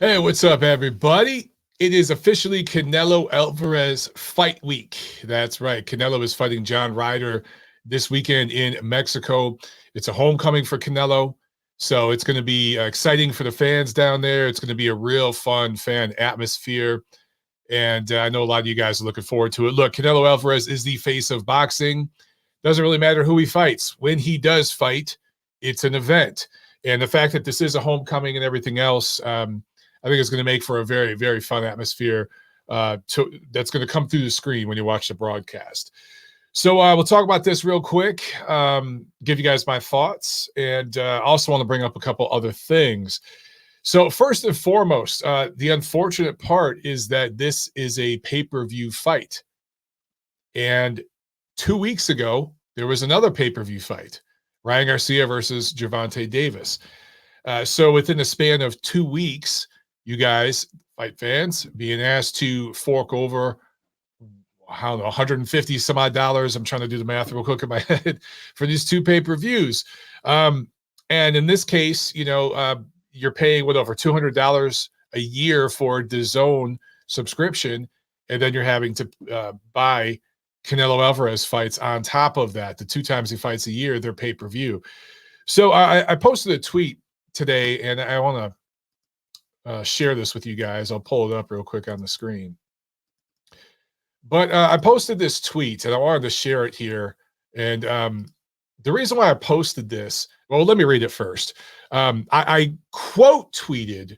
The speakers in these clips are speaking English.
Hey, what's up, everybody? It is officially Canelo Alvarez fight week. That's right. Canelo is fighting John Ryder this weekend in Mexico. It's a homecoming for Canelo, so it's going to be exciting for the fans down there. It's going to be a real fun fan atmosphere, and I know a lot of you guys are looking forward to it. Look, Canelo Alvarez is the face of boxing. Doesn't really matter who he fights. When he does fight, it's an event. And the fact that this is a homecoming and everything else, I think it's going to make for a very, very fun atmosphere that's going to come through the screen when you watch the broadcast. So we'll talk about this real quick, give you guys my thoughts, and also want to bring up a couple other things. So first and foremost, the unfortunate part is that this is a pay-per-view fight. And 2 weeks ago, there was another pay-per-view fight, Ryan Garcia versus Gervonta Davis. So within the span of 2 weeks, you guys, fight fans, being asked to fork over, I don't know, 150 some odd dollars. I'm trying to do the math real quick in my head for these two pay-per-views. And in this case, you're paying over $200 a year for the DAZN subscription, and then you're having to buy Canelo Alvarez fights on top of that. The 2 times he fights a year, they're pay-per-view. So I posted a tweet today, and I want to share this with you guys. I'll pull it up real quick on the screen. But I posted this tweet, and I wanted to share it here. And the reason why I posted this, well, let me read it first. I quote tweeted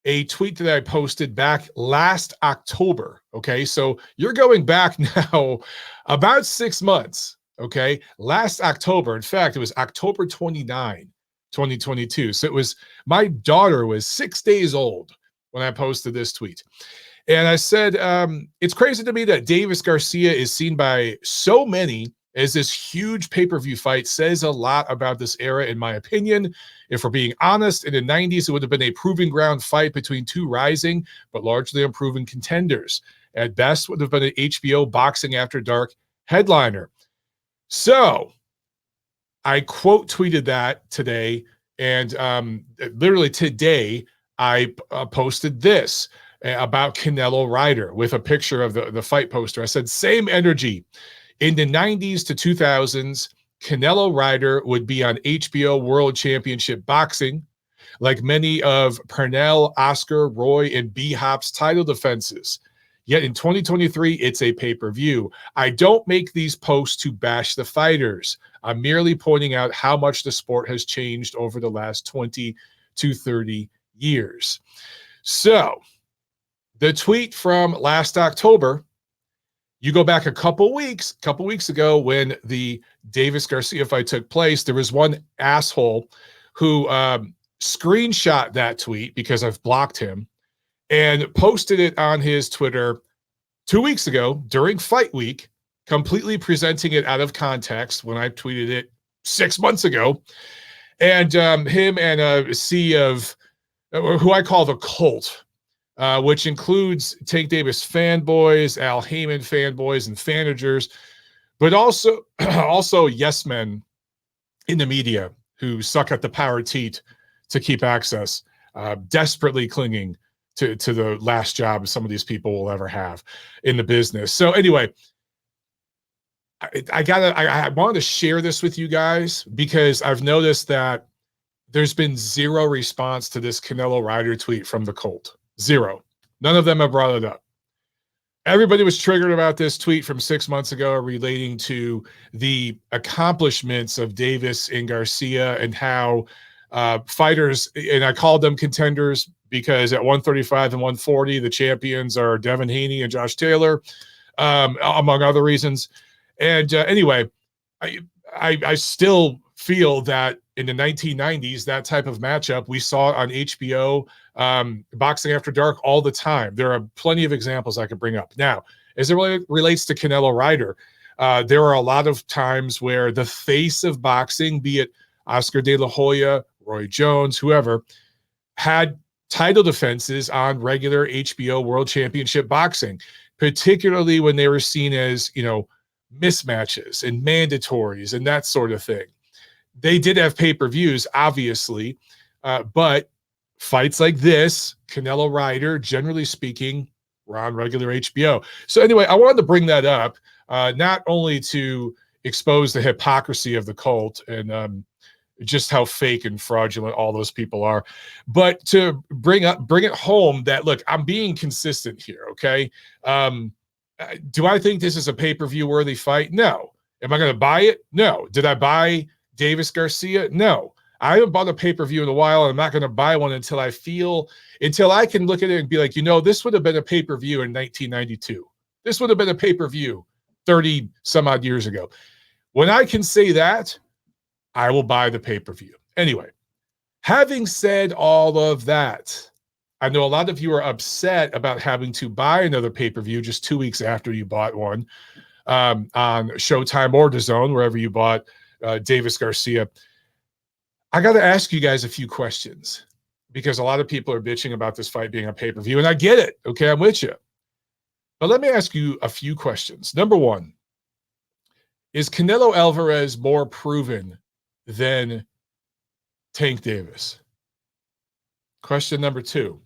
a tweet that I posted back last October. Okay, so you're going back now about 6 months. Okay, last October. In fact, it was October 29. 2022. So it was, my daughter was 6 days old when I posted this tweet. And I said, it's crazy to me that Davis Garcia is seen by so many as this huge pay-per-view fight. Says a lot about this era, in my opinion. If we're being honest, in the 90s, it would have been a proving ground fight between two rising, but largely unproven contenders. At best, would have been an HBO Boxing After Dark headliner. So I quote tweeted that today, and literally today I posted this about Canelo Ryder with a picture of the fight poster. I said, same energy. In the 90s to 2000s, Canelo Ryder would be on HBO World Championship Boxing, like many of Pernell, Oscar, Roy, and B-Hop's title defenses. Yet in 2023, it's a pay-per-view. I don't make these posts to bash the fighters. I'm merely pointing out how much the sport has changed over the last 20 to 30 years. So the tweet from last October, you go back a couple weeks ago when the Davis Garcia fight took place, there was one asshole who screenshot that tweet because I've blocked him and posted it on his Twitter 2 weeks ago during fight week, completely presenting it out of context when I tweeted it 6 months ago. And him and a sea of, who I call the cult, which includes Tank Davis fanboys, Al Heyman fanboys and fanagers, but also yes men in the media who suck at the power teat to keep access, desperately clinging to the last job some of these people will ever have in the business. So anyway, I wanted to share this with you guys because I've noticed that there's been zero response to this Canelo Ryder tweet from the cult. Zero. None of them have brought it up. Everybody was triggered about this tweet from 6 months ago relating to the accomplishments of Davis and Garcia and how fighters, and I called them contenders because at 135 and 140, the champions are Devin Haney and Josh Taylor, among other reasons. And anyway, I still feel that in the 1990s, that type of matchup, we saw it on HBO, Boxing After Dark all the time. There are plenty of examples I could bring up. Now, as it relates to Canelo Ryder, there are a lot of times where the face of boxing, be it Oscar De La Hoya, Roy Jones, whoever, had title defenses on regular HBO World Championship Boxing, particularly when they were seen as, mismatches and mandatories and that sort of thing. They did have pay-per-views, obviously, but fights like this, Canelo Ryder, generally speaking, we're on regular HBO. So anyway, I wanted to bring that up, not only to expose the hypocrisy of the cult and just how fake and fraudulent all those people are, but to bring it home that, look, I'm being consistent here, okay? Do I think this is a pay-per-view worthy fight? No. Am I going to buy it? No. Did I buy Davis Garcia? No. I haven't bought a pay-per-view in a while, and I'm not going to buy one until I can look at it and be like, this would have been a pay-per-view in 1992. This would have been a pay-per-view 30 some odd years ago. When I can say that, I will buy the pay-per-view. Anyway, having said all of that, I know a lot of you are upset about having to buy another pay-per-view just 2 weeks after you bought one on Showtime or DAZN, wherever you bought Davis Garcia. I got to ask you guys a few questions because a lot of people are bitching about this fight being a pay-per-view, and I get it. Okay, I'm with you. But let me ask you a few questions. Number one, is Canelo Alvarez more proven than Tank Davis? Question number two,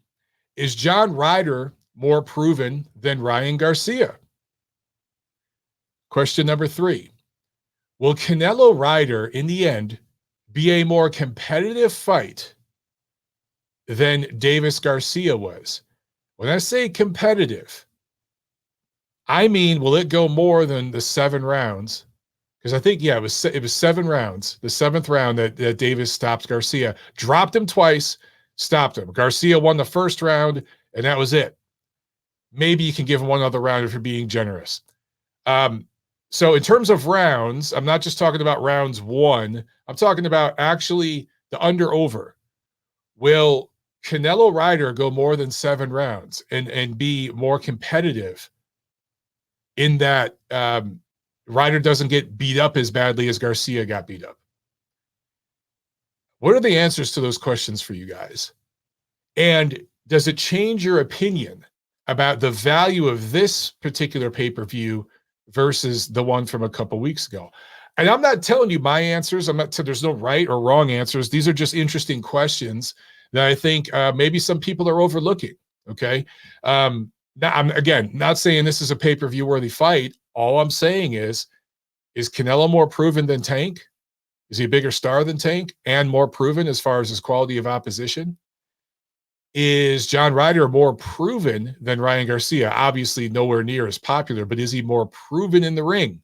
is John Ryder more proven than Ryan Garcia? Question number three, will Canelo Ryder in the end be a more competitive fight than Davis Garcia was? When I say competitive, I mean, will it go more than the 7 rounds? Because I think, it was 7 rounds. The 7th round that Davis stopped Garcia, dropped him twice, stopped him. Garcia won the first round, and that was it. Maybe you can give him one other round if you're being generous. So in terms of rounds, I'm not just talking about rounds 1. I'm talking about actually the under-over. Will Canelo Ryder go more than 7 rounds and be more competitive in that Ryder doesn't get beat up as badly as Garcia got beat up? What are the answers to those questions for you guys? And does it change your opinion about the value of this particular pay-per-view versus the one from a couple weeks ago? And I'm not telling you my answers. I'm not saying there's no right or wrong answers. These are just interesting questions that I think maybe some people are overlooking. Okay. Now, I'm, again, not saying this is a pay-per-view worthy fight. All I'm saying is Canelo more proven than Tank? Is he a bigger star than Tank and more proven as far as his quality of opposition? Is John Ryder more proven than Ryan Garcia? Obviously nowhere near as popular, but is he more proven in the ring?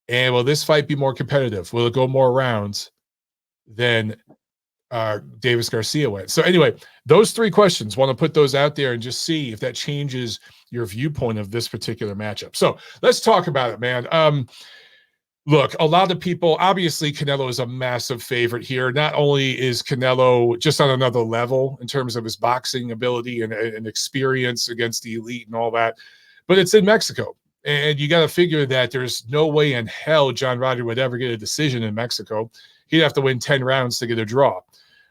And will this fight be more competitive? Will it go more rounds than Davis Garcia went? So anyway, those 3 questions, want to put those out there and just see if that changes your viewpoint of this particular matchup. So let's talk about it, man. Look, a lot of people, obviously Canelo is a massive favorite here. Not only is Canelo just on another level in terms of his boxing ability and experience against the elite and all that, but it's in Mexico. And you got to figure that there's no way in hell John Ryder would ever get a decision in Mexico. He'd have to win 10 rounds to get a draw.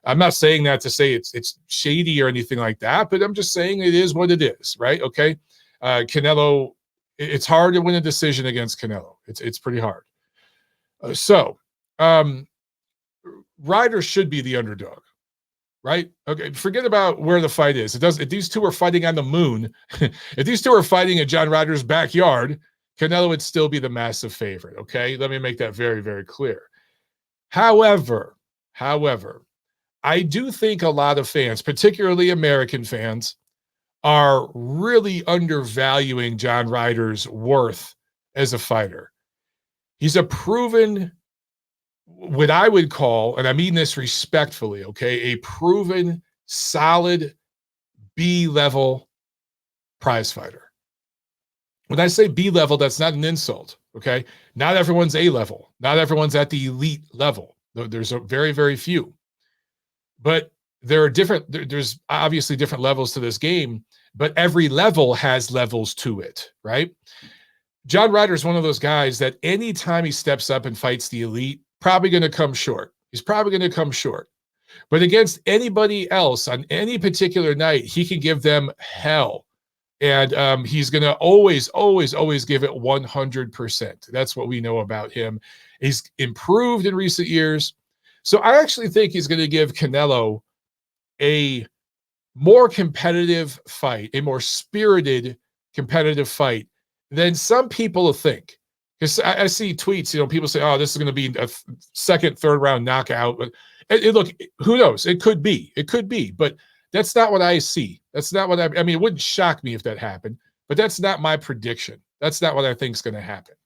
I'm not saying that to say it's shady or anything like that, but I'm just saying it is what it is, right? Okay. Canelo, it's hard to win a decision against Canelo. It's pretty hard. Ryder should be the underdog, right? Okay, forget about where the fight is. If these two are fighting on the moon, if these two are fighting in John Ryder's backyard, Canelo would still be the massive favorite, okay? Let me make that very, very clear. However, I do think a lot of fans, particularly American fans, are really undervaluing John Ryder's worth as a fighter. He's a proven, what I would call, and I mean this respectfully, okay, a proven, solid B-level prize fighter. When I say B-level, that's not an insult, okay? Not everyone's A-level. Not everyone's at the elite level. There's a very, very few. But there's obviously different levels to this game, but every level has levels to it, right? John Ryder is one of those guys that anytime he steps up and fights the elite, probably going to come short. He's probably going to come short. But against anybody else on any particular night, he can give them hell. And he's going to always give it 100%. That's what we know about him. He's improved in recent years. So I actually think he's going to give Canelo a more competitive fight, a more spirited competitive fight than some people think. Because I see tweets, people say, "Oh, this is going to be a second, third round knockout." But look, who knows? It could be, but that's not what I see. That's not what I mean. It wouldn't shock me if that happened, but that's not my prediction. That's not what I think is going to happen.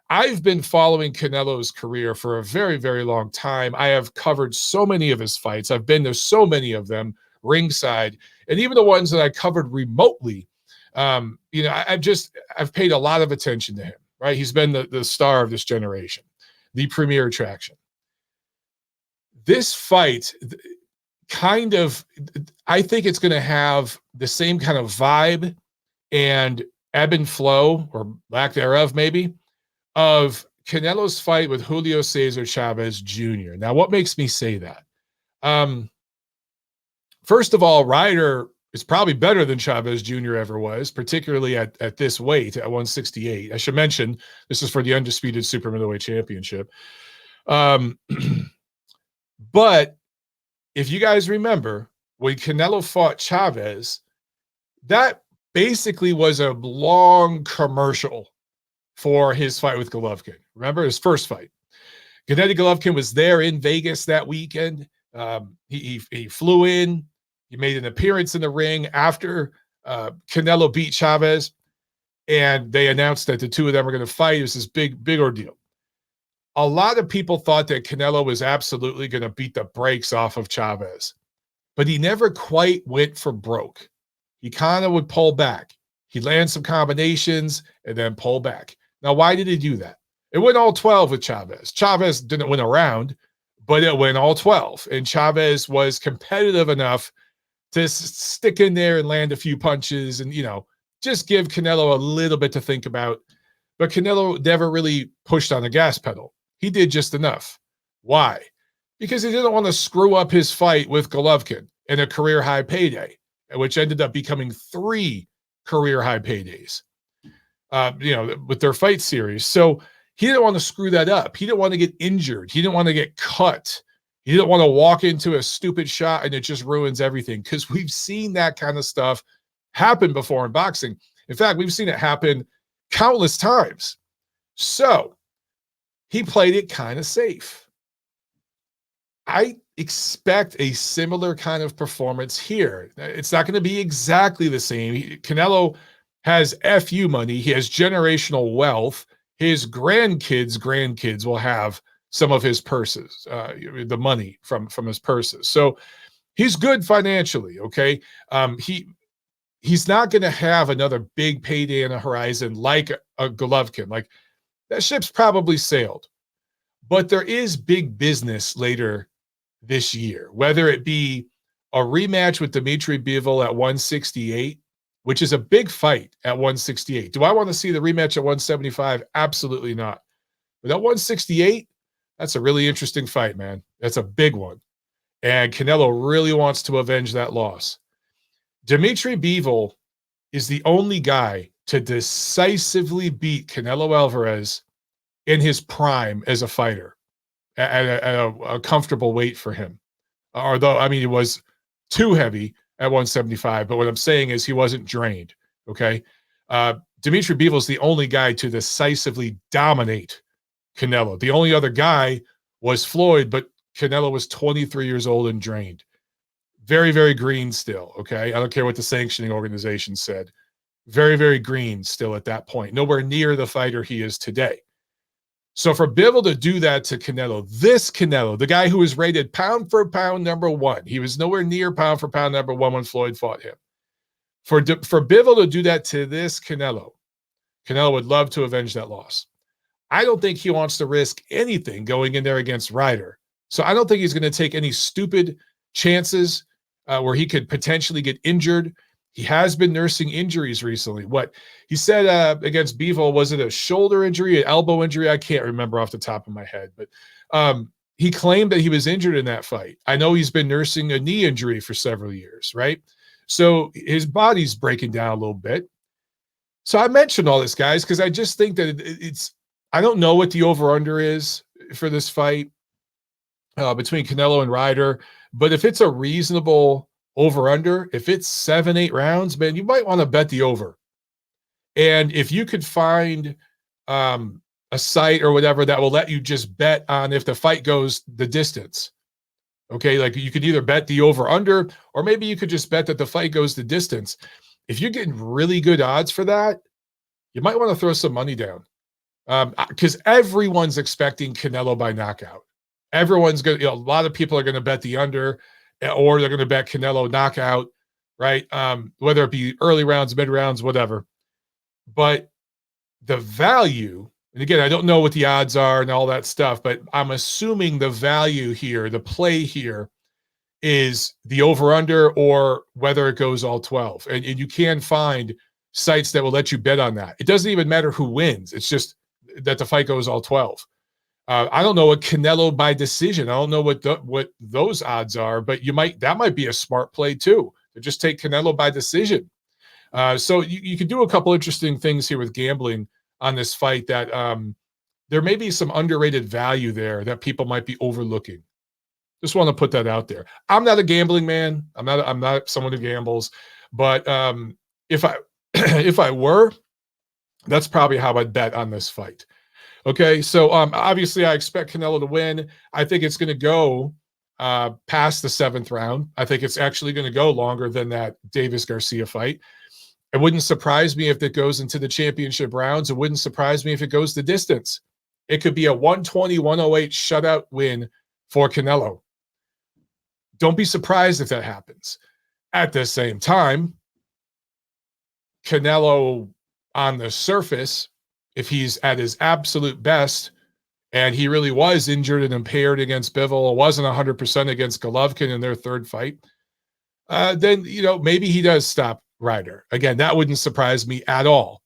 I've been following Canelo's career for a very, very long time. I have covered so many of his fights. I've been to so many of them ringside, and even the ones that I covered remotely. I've paid a lot of attention to him, right? He's been the star of this generation, the premier attraction. This fight I think it's going to have the same kind of vibe and ebb and flow, or lack thereof maybe, of Canelo's fight with Julio Cesar Chavez Jr. Now, what makes me say that? First of all, Ryder is probably better than Chavez Jr. ever was, particularly at this weight, at 168. I should mention, this is for the undisputed super middleweight championship. But if you guys remember, when Canelo fought Chavez, that basically was a long commercial for his fight with Golovkin. Remember his first fight? Gennady Golovkin was there in Vegas that weekend. He flew in. He made an appearance in the ring after Canelo beat Chavez, and they announced that the two of them were going to fight. It was this big, big ordeal. A lot of people thought that Canelo was absolutely going to beat the brakes off of Chavez, but he never quite went for broke. He kind of would pull back. He'd land some combinations and then pull back. Now, why did he do that? It went all 12 with Chavez. Chavez didn't win a round, but it went all 12. And Chavez was competitive enough to stick in there and land a few punches and, just give Canelo a little bit to think about. But Canelo never really pushed on the gas pedal. He did just enough. Why? Because he didn't want to screw up his fight with Golovkin in a career-high payday, which ended up becoming 3 career-high paydays, with their fight series. So he didn't want to screw that up. He didn't want to get injured. He didn't want to get cut. He didn't want to walk into a stupid shot and it just ruins everything, because we've seen that kind of stuff happen before in boxing. In fact, we've seen it happen countless times. So he played it kind of safe. I expect a similar kind of performance here. It's not going to be exactly the same. Canelo has FU money. He has generational wealth. His grandkids will have some of his purses, the money from his purses. So he's good financially, okay? He's not going to have another big payday on the horizon like a Golovkin. Like, that ship's probably sailed. But there is big business later this year, whether it be a rematch with Dimitri Bivol at 168, which is a big fight at 168. Do I want to see the rematch at 175? Absolutely not. But at 168, that's a really interesting fight, man. That's a big one. And Canelo really wants to avenge that loss. Dimitri Bivol is the only guy to decisively beat Canelo Alvarez in his prime as a fighter at a comfortable weight for him. Although, it was too heavy at 175, but what I'm saying is he wasn't drained, okay? Dimitri Bivol is the only guy to decisively dominate Canelo. The only other guy was Floyd, but Canelo was 23 years old and drained. Very, very green still, okay? I don't care what the sanctioning organization said. Very, very green still at that point. Nowhere near the fighter he is today. So for Bivol to do that to Canelo, this Canelo, the guy who was rated pound for pound #1, he was nowhere near pound for pound #1 when Floyd fought him. For Bivol to do that to this Canelo would love to avenge that loss. I don't think he wants to risk anything going in there against Ryder. So I don't think he's going to take any stupid chances where he could potentially get injured. He has been nursing injuries recently. What he said against Bivol, was it a shoulder injury, an elbow injury? I can't remember off the top of my head, but he claimed that he was injured in that fight. I know he's been nursing a knee injury for several years, right? So his body's breaking down a little bit. So I mentioned all this, guys, because I just think that it's, I don't know what the over-under is for this fight. between Canelo and Ryder. But if it's a reasonable over-under, if it's 7-8 rounds, man, you might want to bet the over. And if you could find a site or whatever that will let you just bet on if the fight goes the distance, okay, like you could either bet the over-under, or maybe you could just bet that the fight goes the distance. If you're getting really good odds for that, you might want to throw some money down, because everyone's expecting Canelo by knockout. Everyone's going to, a lot of people are going to bet the under, or they're going to bet Canelo knockout, right? Whether it be early rounds, mid rounds, whatever. But the value, and again, I don't know what the odds are and all that stuff, but I'm assuming the value here, the play here, is the over-under or whether it goes all 12. And you can find sites that will let you bet on that. It doesn't even matter who wins. It's just that the fight goes all 12. I don't know what Canelo by decision. I don't know what those odds are, but that might be a smart play too, to just take Canelo by decision. So you can do a couple interesting things here with gambling on this fight that there may be some underrated value there that people might be overlooking. Just want to put that out there. I'm not a gambling man. I'm not someone who gambles, but if I were, that's probably how I'd bet on this fight. Okay, so obviously I expect Canelo to win. I think it's going to go past the 7th round. I think it's actually going to go longer than that Davis-Garcia fight. It wouldn't surprise me if it goes into the championship rounds. It wouldn't surprise me if it goes the distance. It could be a 120-108 shutout win for Canelo. Don't be surprised if that happens. At the same time, Canelo on the surface, if he's at his absolute best, and he really was injured and impaired against Bivol, wasn't 100% against Golovkin in their 3rd fight, then, maybe he does stop Ryder. Again, that wouldn't surprise me at all.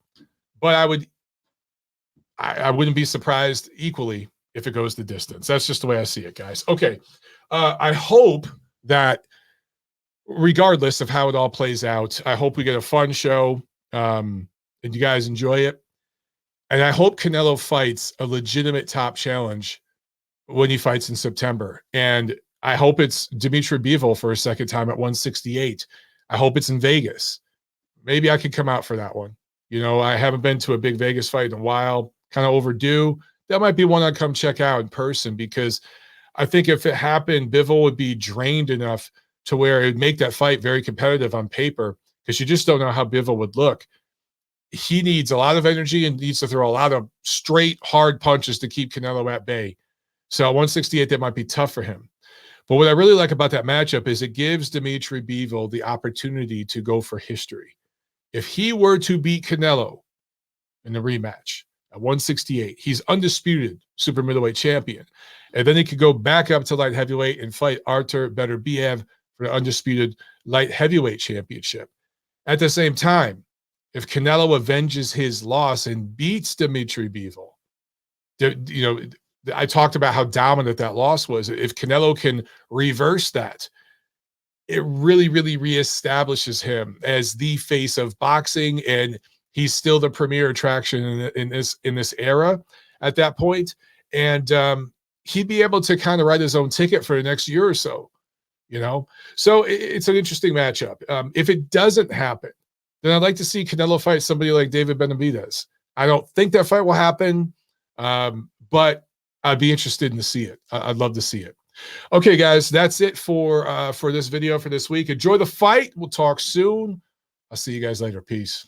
But I wouldn't be surprised equally if it goes the distance. That's just the way I see it, guys. Okay. I hope that regardless of how it all plays out, I hope we get a fun show and you guys enjoy it. And I hope Canelo fights a legitimate top challenge when he fights in September. And I hope it's Dimitri Bivol for a second time at 168. I hope it's in Vegas. Maybe I could come out for that one. I haven't been to a big Vegas fight in a while, kind of overdue. That might be one I'd come check out in person, because I think if it happened, Bivol would be drained enough to where it would make that fight very competitive on paper, because you just don't know how Bivol would look. He needs a lot of energy and needs to throw a lot of straight, hard punches to keep Canelo at bay. So at 168, that might be tough for him. But what I really like about that matchup is it gives Dimitri Bivol the opportunity to go for history. If he were to beat Canelo in the rematch at 168, he's undisputed super middleweight champion. And then he could go back up to light heavyweight and fight Artur Beterbiev for the undisputed light heavyweight championship. At the same time, if Canelo avenges his loss and beats Dimitri Bivol, I talked about how dominant that loss was. If Canelo can reverse that, it really, really reestablishes him as the face of boxing, and he's still the premier attraction in this era at that point. And he'd be able to kind of write his own ticket for the next year or so, So it's an interesting matchup. If it doesn't happen, then I'd like to see Canelo fight somebody like David Benavidez. I don't think that fight will happen, but I'd be interested in to see it. I'd love to see it. Okay, guys, that's it for this video for this week. Enjoy the fight. We'll talk soon. I'll see you guys later. Peace.